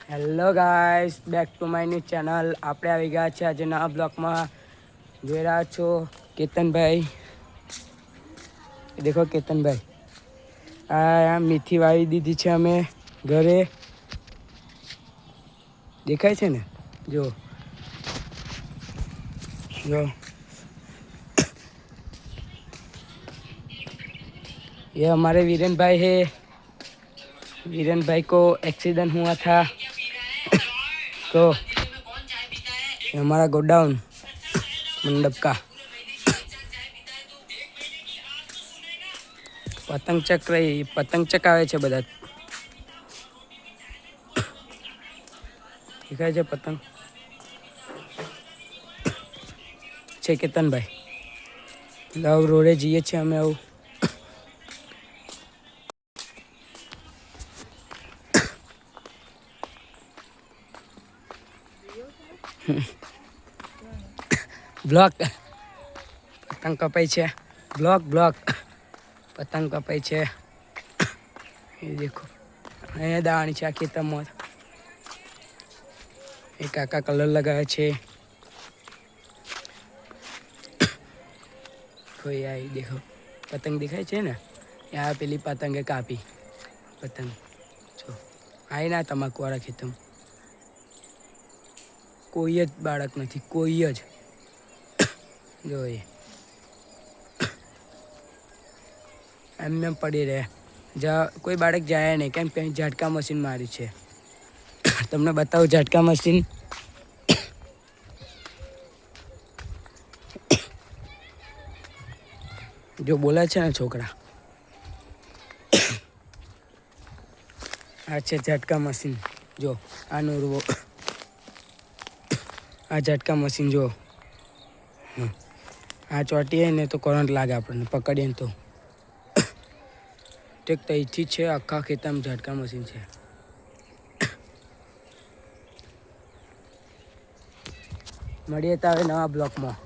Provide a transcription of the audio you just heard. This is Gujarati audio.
Hello guys, back to my new channel. આપણે આવી ગયા છે આજે નવા બ્લોકમાં. જોઈ રહ્યા છો કેતનભાઈ, દેખો કેતનભાઈ, આ મીઠી વાવી દીધી છે અમે ઘરે. દેખાય છે ને? જો જો ये हमारे वीरेन भाई है। वीरेन भाई को एक्सीडेंट हुआ था तो हमारा गोडाउन मंडप का पतंग चकावे છે બધા. દેખાય છે પતંગ છે કેતનભાઈ. લવ રોડે જઈએ છીએ અમે. આવું બ્લોક પતંગ કપાઈ છે. બ્લોક પતંગ કપાઈ છે. એ દેખો અહીંયા દાણી છે આ ખેતરમાં. એ કાકા કલર લગાવે છે. કોઈ આવી દેખો પતંગ દેખાય છે ને? આ પેલી પતંગે કાપી પતંગ. જો આવી ના તમાકુવાળા ખેતરમાં કોઈ જ બાળક નથી, કોઈ જ. જો એ એમને પડી રહે, કોઈ બાળક જાય નહીં, કેમ કે ઝાટકા મશીન મારી છે. તમને બતાવું ઝાટકા મશીન. જો બોલે છે ને છોકરા, આ છે ઝાટકા મશીન. જો આ નોરવો, આ ઝાટકા મશીન. જો આ ચોટીએ ને તો કરંટ લાગે આપણને, પકડીએ ને તો. ઠીક તો અહીંથી છે આખા ખેતરમાં ઝાટકા મશીન છે. મળીએ તો હવે નવા બ્લોકમાં.